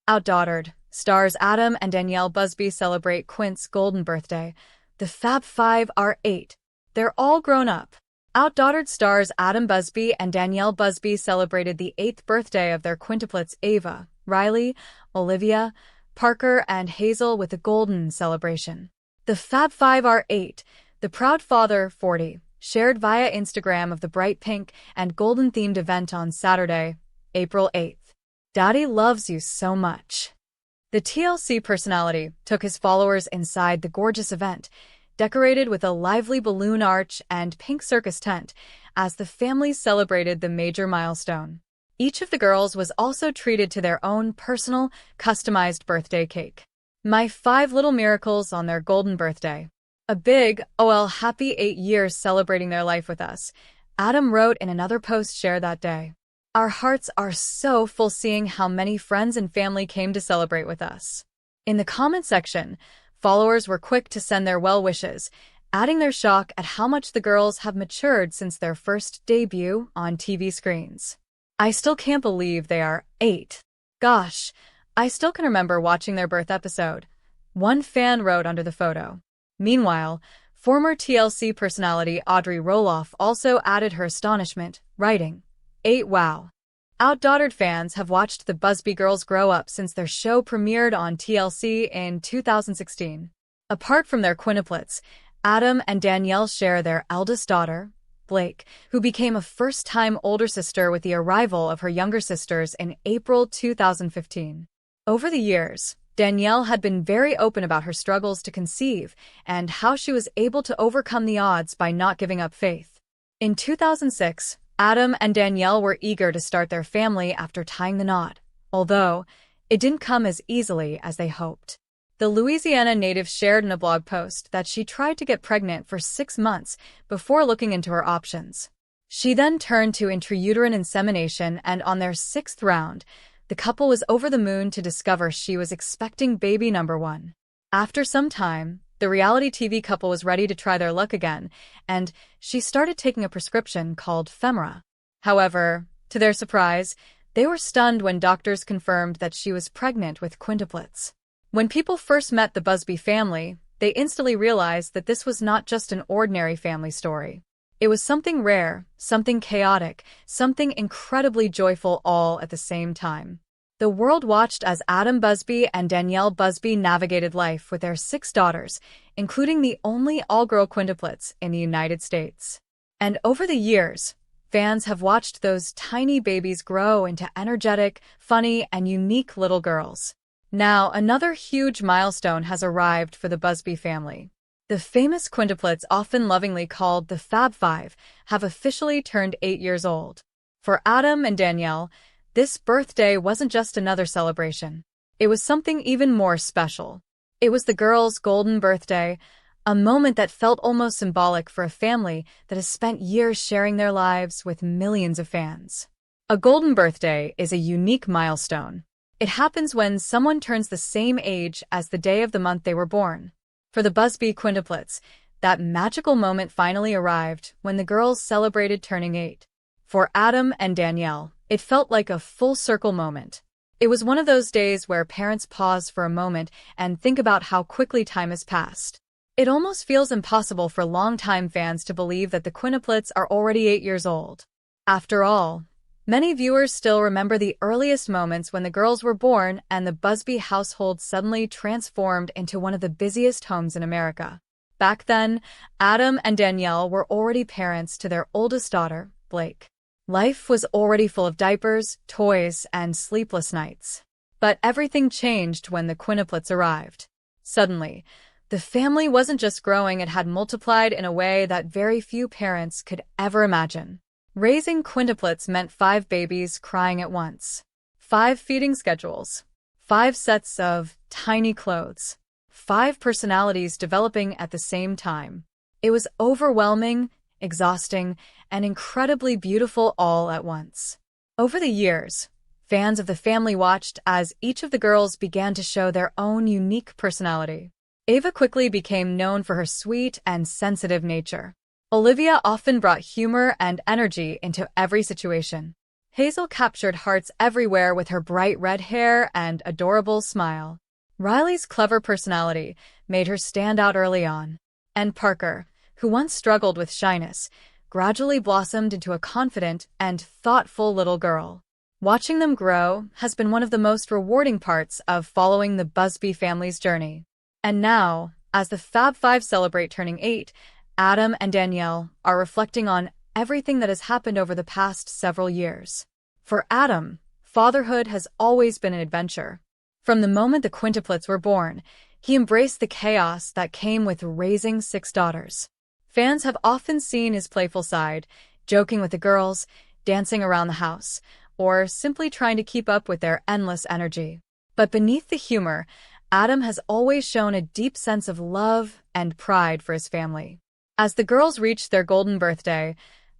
Outdaughtered stars Adam and Danielle Busby celebrate Quint's golden birthday. The Fab Five are 8. They're all grown up. Outdaughtered stars Adam Busby and Danielle Busby celebrated the 8th birthday of their quintuplets Ava, Riley, Olivia, Parker, and Hazel with a golden celebration. The Fab Five are 8. The proud father, 40, shared via Instagram of the bright pink and golden-themed event on Saturday, April 8th. Daddy loves you so much. The TLC personality took his followers inside the gorgeous event, decorated with a lively balloon arch and pink circus tent, as the family celebrated the major milestone. Each of the girls was also treated to their own personal, customized birthday cake. My 5 little miracles on their golden birthday. A big, OL happy 8 years celebrating their life with us, Adam wrote in another post shared that day. Our hearts are so full seeing how many friends and family came to celebrate with us. In the comment section, followers were quick to send their well wishes, adding their shock at how much the girls have matured since their first debut on TV screens. I still can't believe they are 8. Gosh, I still can remember watching their birth episode, one fan wrote under the photo. Meanwhile, former TLC personality Audrey Roloff also added her astonishment, writing, 8 wow. Outdaughtered fans have watched the Busby girls grow up since their show premiered on TLC in 2016. Apart from their quintuplets, Adam and Danielle share their eldest daughter, Blake, who became a first-time older sister with the arrival of her younger sisters in April 2015. Over the years, Danielle had been very open about her struggles to conceive and how she was able to overcome the odds by not giving up faith. In 2006, Adam and Danielle were eager to start their family after tying the knot, although it didn't come as easily as they hoped. The Louisiana native shared in a blog post that she tried to get pregnant for 6 months before looking into her options. She then turned to intrauterine insemination, and on their 6th round, the couple was over the moon to discover she was expecting baby number 1. After some time, the reality TV couple was ready to try their luck again, and she started taking a prescription called Femra. However, to their surprise, they were stunned when doctors confirmed that she was pregnant with quintuplets. When people first met the Busby family, they instantly realized that this was not just an ordinary family story. It was something rare, something chaotic, something incredibly joyful all at the same time. The world watched as Adam Busby and Danielle Busby navigated life with their 6 daughters, including the only all-girl quintuplets in the United States. And over the years, fans have watched those tiny babies grow into energetic, funny, and unique little girls. Now, another huge milestone has arrived for the Busby family. The famous quintuplets, often lovingly called the Fab Five, have officially turned 8 years old. For Adam and Danielle, this birthday wasn't just another celebration. It was something even more special. It was the girls' golden birthday, a moment that felt almost symbolic for a family that has spent years sharing their lives with millions of fans. A golden birthday is a unique milestone. It happens when someone turns the same age as the day of the month they were born. For the Busby quintuplets, that magical moment finally arrived when the girls celebrated turning 8. For Adam and Danielle, it felt like a full-circle moment. It was one of those days where parents pause for a moment and think about how quickly time has passed. It almost feels impossible for longtime fans to believe that the quintuplets are already 8 years old. After all, many viewers still remember the earliest moments when the girls were born and the Busby household suddenly transformed into one of the busiest homes in America. Back then, Adam and Danielle were already parents to their oldest daughter, Blake. Life was already full of diapers, toys, and sleepless nights. But everything changed when the quintuplets arrived. Suddenly, the family wasn't just growing, it had multiplied in a way that very few parents could ever imagine. Raising quintuplets meant 5 babies crying at once, 5 feeding schedules, 5 sets of tiny clothes, 5 personalities developing at the same time. It was overwhelming, exhausting, and incredibly beautiful all at once. Over the years, fans of the family watched as each of the girls began to show their own unique personality. Ava quickly became known for her sweet and sensitive nature. Olivia often brought humor and energy into every situation. Hazel captured hearts everywhere with her bright red hair and adorable smile. Riley's clever personality made her stand out early on. And Parker, who once struggled with shyness, gradually blossomed into a confident and thoughtful little girl. Watching them grow has been one of the most rewarding parts of following the Busby family's journey. And now, as the Fab Five celebrate turning 8, Adam and Danielle are reflecting on everything that has happened over the past several years. For Adam, fatherhood has always been an adventure. From the moment the Quintuplets were born, he embraced the chaos that came with raising 6 daughters. Fans have often seen his playful side, joking with the girls, dancing around the house, or simply trying to keep up with their endless energy. But beneath the humor, Adam has always shown a deep sense of love and pride for his family. As the girls reached their golden birthday,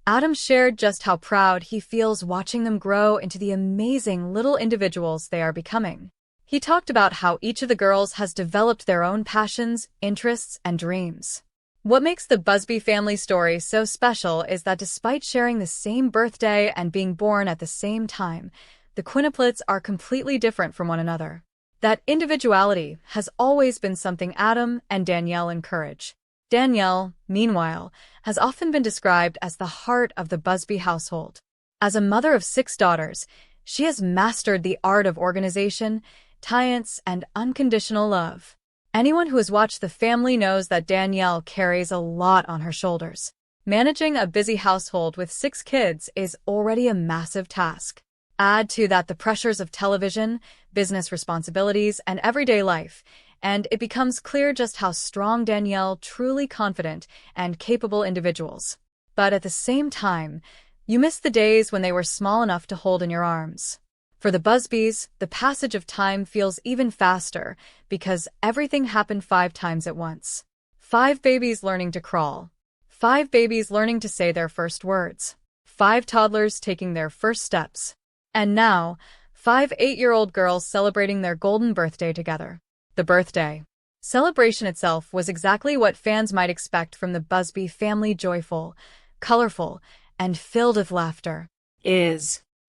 Adam shared just how proud he feels watching them grow into the amazing little individuals they are becoming. He talked about how each of the girls has developed their own passions, interests, and dreams. What makes the Busby family story so special is that despite sharing the same birthday and being born at the same time, the Quintuplets are completely different from one another. That individuality has always been something Adam and Danielle encourage. Danielle, meanwhile, has often been described as the heart of the Busby household. As a mother of 6 daughters, she has mastered the art of organization, science, and unconditional love. Anyone who has watched the family knows that Danielle carries a lot on her shoulders. Managing a busy household with 6 kids is already a massive task. Add to that the pressures of television, business responsibilities, and everyday life, and it becomes clear just how strong Danielle truly confident and capable individuals. But at the same time, you miss the days when they were small enough to hold in your arms. For the Busbys, the passage of time feels even faster because everything happened 5 times at once. 5 babies learning to crawl. 5 babies learning to say their first words. 5 toddlers taking their first steps. And now, 5 8-year-old girls celebrating their golden birthday together. The birthday celebration itself was exactly what fans might expect from the Busby family: joyful, colorful, and filled with laughter.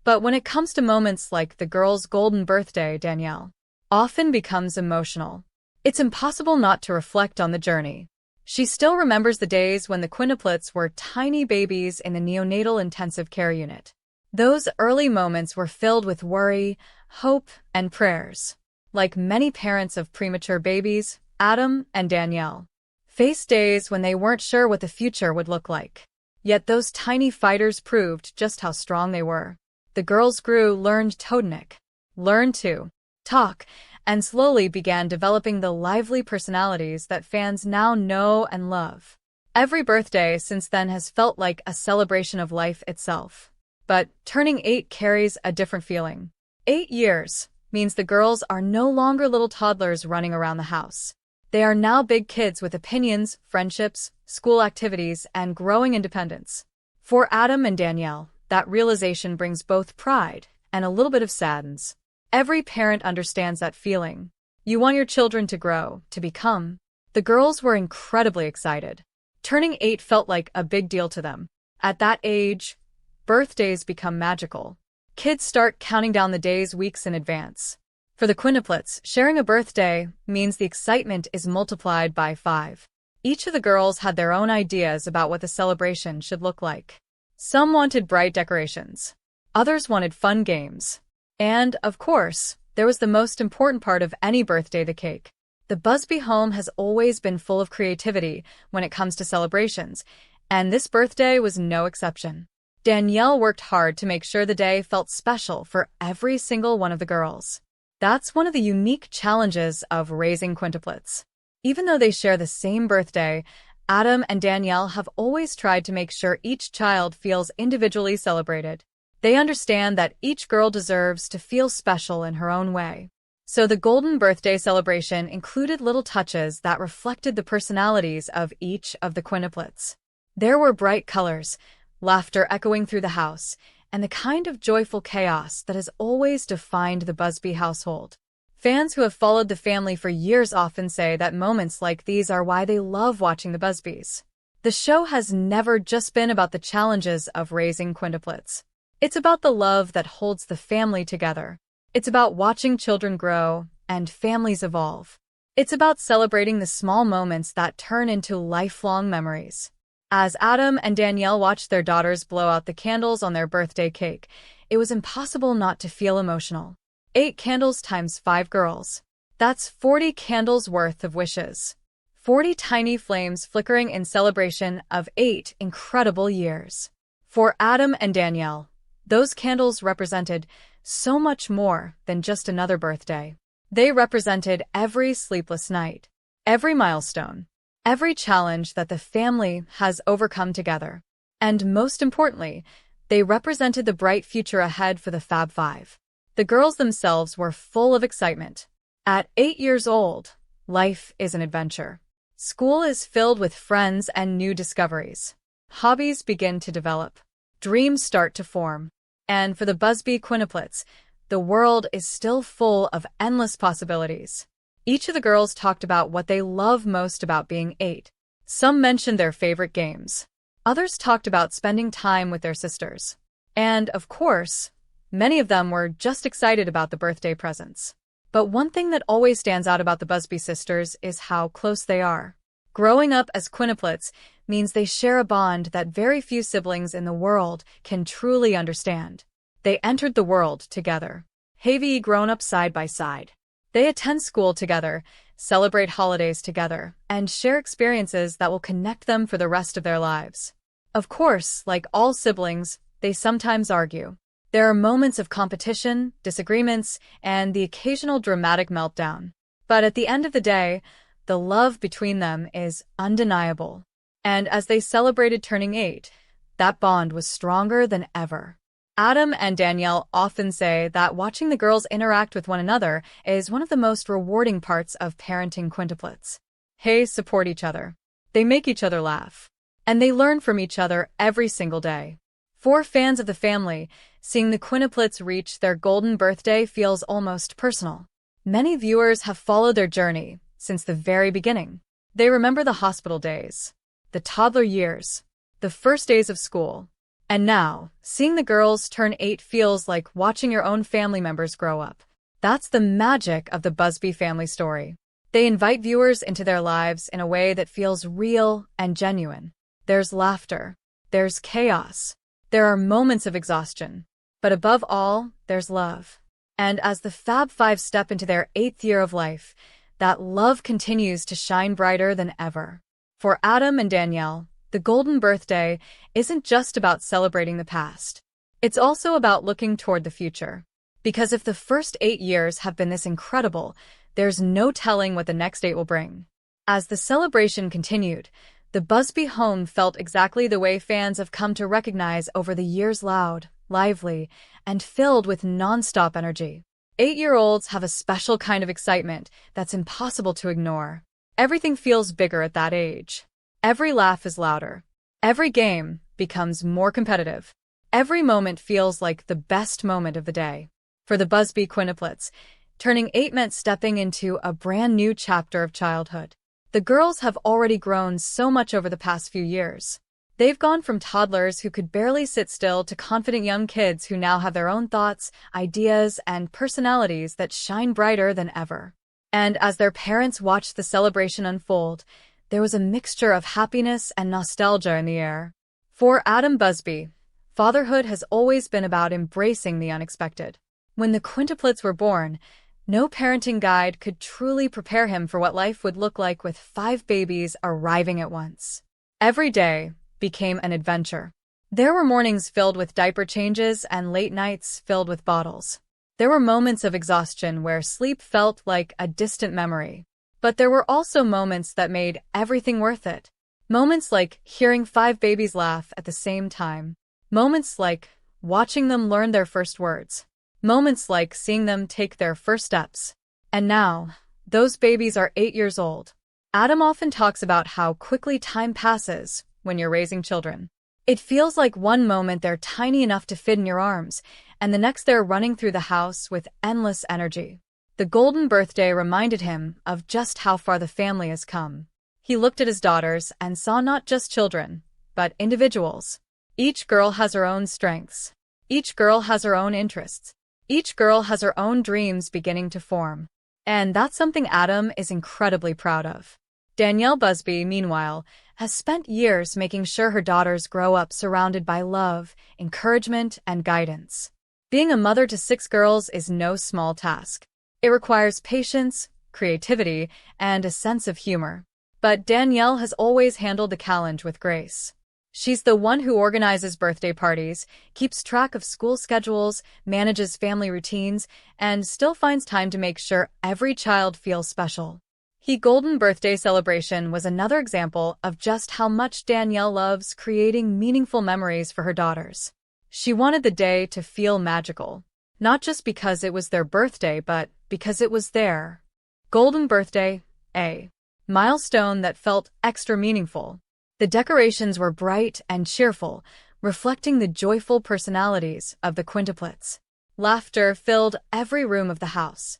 But when it comes to moments like the girls' golden birthday, Danielle often becomes emotional. It's impossible not to reflect on the journey. She still remembers the days when the Quintuplets were tiny babies in the neonatal intensive care unit. Those early moments were filled with worry, hope, and prayers. Like many parents of premature babies, Adam and Danielle faced days when they weren't sure what the future would look like. Yet those tiny fighters proved just how strong they were. The girls grew, learned Totonic, learned to talk, and slowly began developing the lively personalities that fans now know and love. Every birthday since then has felt like a celebration of life itself. But turning 8 carries a different feeling. 8 years means the girls are no longer little toddlers running around the house. They are now big kids with opinions, friendships, school activities, and growing independence. For Adam and Danielle, that realization brings both pride and a little bit of sadness. Every parent understands that feeling. You want your children to grow, to become. The girls were incredibly excited. Turning 8 felt like a big deal to them. At that age, birthdays become magical. Kids start counting down the days weeks in advance. For the Quintuplets, sharing a birthday means the excitement is multiplied by 5. Each of the girls had their own ideas about what the celebration should look like. Some wanted bright decorations. Others wanted fun games. And, of course, there was the most important part of any birthday: the cake. The Busby home has always been full of creativity when it comes to celebrations, and this birthday was no exception. Danielle worked hard to make sure the day felt special for every single one of the girls. That's one of the unique challenges of raising quintuplets. Even though they share the same birthday, Adam and Danielle have always tried to make sure each child feels individually celebrated. They understand that each girl deserves to feel special in her own way. So the golden birthday celebration included little touches that reflected the personalities of each of the quintuplets. There were bright colors, laughter echoing through the house, and the kind of joyful chaos that has always defined the Busby household. Fans who have followed the family for years often say that moments like these are why they love watching the Busbys. The show has never just been about the challenges of raising quintuplets. It's about the love that holds the family together. It's about watching children grow and families evolve. It's about celebrating the small moments that turn into lifelong memories. As Adam and Danielle watched their daughters blow out the candles on their birthday cake, it was impossible not to feel emotional. 8 candles times 5 girls. That's 40 candles worth of wishes. 40 tiny flames flickering in celebration of 8 incredible years. For Adam and Danielle, those candles represented so much more than just another birthday. They represented every sleepless night, every milestone, every challenge that the family has overcome together. And most importantly, they represented the bright future ahead for the Fab Five. The girls themselves were full of excitement. At 8 years old, life is an adventure. School is filled with friends and new discoveries. Hobbies begin to develop. Dreams start to form. And for the Busby Quintuplets, the world is still full of endless possibilities. Each of the girls talked about what they love most about being 8. Some mentioned their favorite games. Others talked about spending time with their sisters. And, of course, many of them were just excited about the birthday presents. But one thing that always stands out about the Busby sisters is how close they are. Growing up as quintuplets means they share a bond that very few siblings in the world can truly understand. They entered the world together, have grown up side by side. They attend school together, celebrate holidays together, and share experiences that will connect them for the rest of their lives. Of course, like all siblings, they sometimes argue. There are moments of competition, disagreements, and the occasional dramatic meltdown. But at the end of the day, the love between them is undeniable. And as they celebrated turning 8, that bond was stronger than ever. Adam and Danielle often say that watching the girls interact with one another is one of the most rewarding parts of parenting quintuplets. They support each other. They make each other laugh. And they learn from each other every single day. For fans of the family, seeing the quintuplets reach their golden birthday feels almost personal. Many viewers have followed their journey since the very beginning. They remember the hospital days, the toddler years, the first days of school. And now, seeing the girls turn 8 feels like watching your own family members grow up. That's the magic of the Busby family story. They invite viewers into their lives in a way that feels real and genuine. There's laughter. There's chaos. There are moments of exhaustion. But above all, there's love. And as the Fab Five step into their 8th year of life, that love continues to shine brighter than ever. For Adam and Danielle, the golden birthday isn't just about celebrating the past. It's also about looking toward the future. Because if the first 8 years have been this incredible, there's no telling what the next 8 will bring. As the celebration continued, the Busby home felt exactly the way fans have come to recognize over the years: loud, lively, and filled with non-stop energy. 8-year-olds have a special kind of excitement that's impossible to ignore. Everything feels bigger at that age. Every laugh is louder. Every game becomes more competitive. Every moment feels like the best moment of the day. For the Busby quintuplets, turning 8 meant stepping into a brand new chapter of childhood. The girls have already grown so much over the past few years. They've gone from toddlers who could barely sit still to confident young kids who now have their own thoughts, ideas, and personalities that shine brighter than ever. And as their parents watched the celebration unfold, there was a mixture of happiness and nostalgia in the air. For Adam Busby, fatherhood has always been about embracing the unexpected. When the quintuplets were born, no parenting guide could truly prepare him for what life would look like with 5 babies arriving at once. Every day became an adventure. There were mornings filled with diaper changes and late nights filled with bottles. There were moments of exhaustion where sleep felt like a distant memory. But there were also moments that made everything worth it. Moments like hearing 5 babies laugh at the same time. Moments like watching them learn their first words. Moments like seeing them take their first steps. And now, those babies are 8 years old. Adam often talks about how quickly time passes when you're raising children. It feels like one moment they're tiny enough to fit in your arms, and the next they're running through the house with endless energy. The golden birthday reminded him of just how far the family has come. He looked at his daughters and saw not just children, but individuals. Each girl has her own strengths. Each girl has her own interests. Each girl has her own dreams beginning to form. And that's something Adam is incredibly proud of. Danielle Busby, meanwhile, has spent years making sure her daughters grow up surrounded by love, encouragement, and guidance. Being a mother to 6 girls is no small task. It requires patience, creativity, and a sense of humor. But Danielle has always handled the challenge with grace. She's the one who organizes birthday parties, keeps track of school schedules, manages family routines, and still finds time to make sure every child feels special. Her golden birthday celebration was another example of just how much Danielle loves creating meaningful memories for her daughters. She wanted the day to feel magical, not just because it was their birthday, but because it was their golden birthday, a milestone that felt extra meaningful. The decorations were bright and cheerful, reflecting the joyful personalities of the Quintuplets. Laughter filled every room of the house,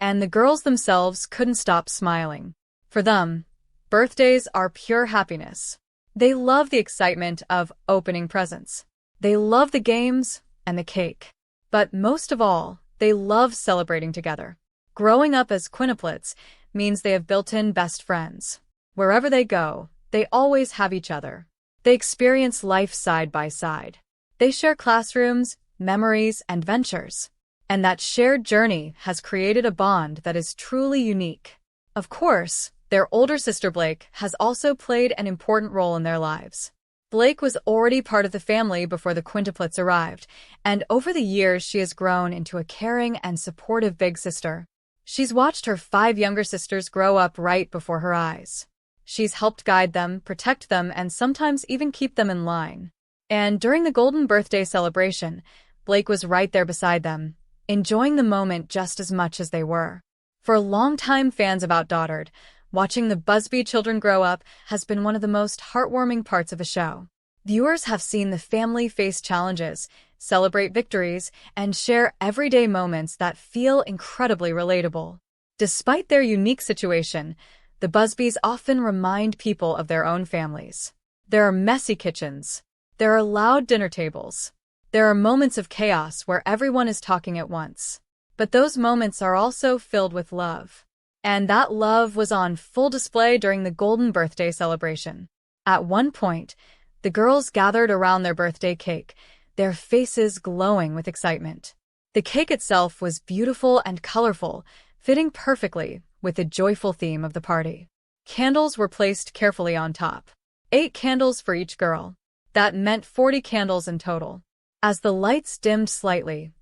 and the girls themselves couldn't stop smiling. For them, birthdays are pure happiness. They love the excitement of opening presents. They love the games and the cake. But most of all, they love celebrating together. Growing up as Quintuplets means they have built-in best friends. Wherever they go, they always have each other. They experience life side by side. They share classrooms, memories, and ventures. And that shared journey has created a bond that is truly unique. Of course, their older sister Blake has also played an important role in their lives. Blake was already part of the family before the Quintuplets arrived, and over the years she has grown into a caring and supportive big sister. She's watched her 5 younger sisters grow up right before her eyes. She's helped guide them, protect them, and sometimes even keep them in line. And during the golden birthday celebration, Blake was right there beside them, enjoying the moment just as much as they were. For longtime fans of Outdaughtered, watching the Busby children grow up has been one of the most heartwarming parts of the show. Viewers have seen the family face challenges, celebrate victories, and share everyday moments that feel incredibly relatable. Despite their unique situation, the Busbys often remind people of their own families. There are messy kitchens. There are loud dinner tables. There are moments of chaos where everyone is talking at once. But those moments are also filled with love. And that love was on full display during the golden birthday celebration. At one point, the girls gathered around their birthday cake, their faces glowing with excitement. The cake itself was beautiful and colorful, fitting perfectly with the joyful theme of the party. Candles were placed carefully on top. 8 candles for each girl. That meant 40 candles in total. As the lights dimmed slightly,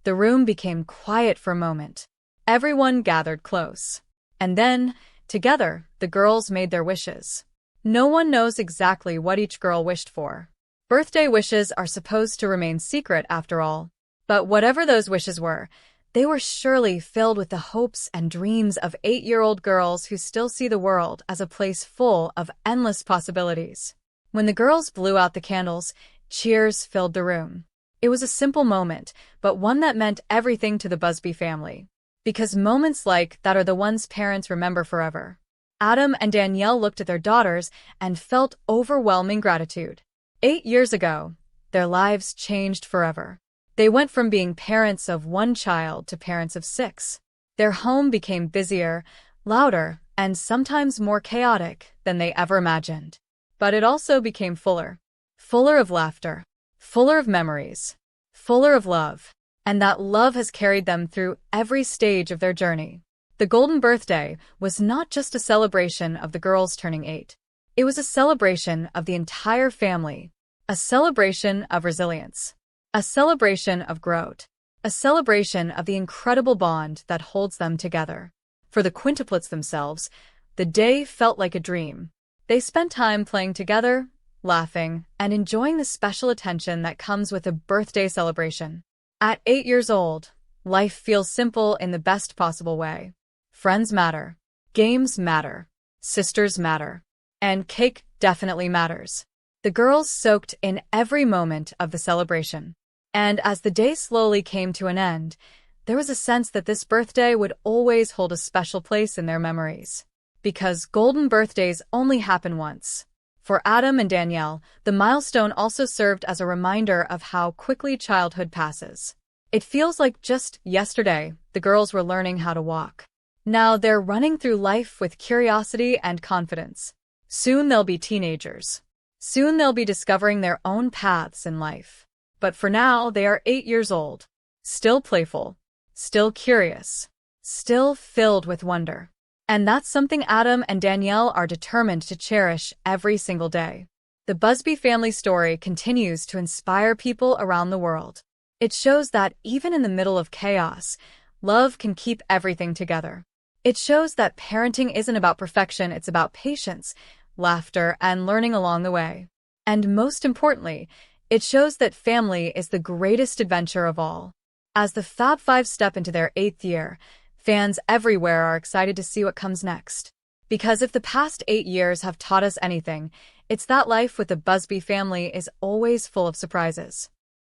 the room became quiet for a moment. Everyone gathered close. And then, together, the girls made their wishes. No one knows exactly what each girl wished for. Birthday wishes are supposed to remain secret after all. But whatever those wishes were, they were surely filled with the hopes and dreams of 8-year-old girls who still see the world as a place full of endless possibilities. When the girls blew out the candles, cheers filled the room. It was a simple moment, but one that meant everything to the Busby family. Because moments like that are the ones parents remember forever. Adam and Danielle looked at their daughters and felt overwhelming gratitude. 8 years ago, their lives changed forever. They went from being parents of 1 child to parents of 6. Their home became busier, louder, and sometimes more chaotic than they ever imagined. But it also became fuller. Fuller of laughter. Fuller of memories. Fuller of love. And that love has carried them through every stage of their journey. The golden birthday was not just a celebration of the girls turning 8. It was a celebration of the entire family. A celebration of resilience. A celebration of growth. A celebration of the incredible bond that holds them together. For the Quintuplets themselves, the day felt like a dream. They spent time playing together, laughing, and enjoying the special attention that comes with a birthday celebration. At 8 years old, life feels simple in the best possible way. Friends matter. Games matter. Sisters matter. And cake definitely matters. The girls soaked in every moment of the celebration. And as the day slowly came to an end, there was a sense that this birthday would always hold a special place in their memories. Because golden birthdays only happen once. For Adam and Danielle, the milestone also served as a reminder of how quickly childhood passes. It feels like just yesterday, the girls were learning how to walk. Now they're running through life with curiosity and confidence. Soon they'll be teenagers. Soon they'll be discovering their own paths in life. But for now, they are 8 years old. Still playful. Still curious. Still filled with wonder. And that's something Adam and Danielle are determined to cherish every single day. The Busby family story continues to inspire people around the world. It shows that even in the middle of chaos, love can keep everything together. It shows that parenting isn't about perfection, it's about patience, laughter, and learning along the way. And most importantly, it shows that family is the greatest adventure of all. As the Fab Five step into their 8th year, fans everywhere are excited to see what comes next. Because if the past 8 years have taught us anything, it's that life with the Busby family is always full of surprises.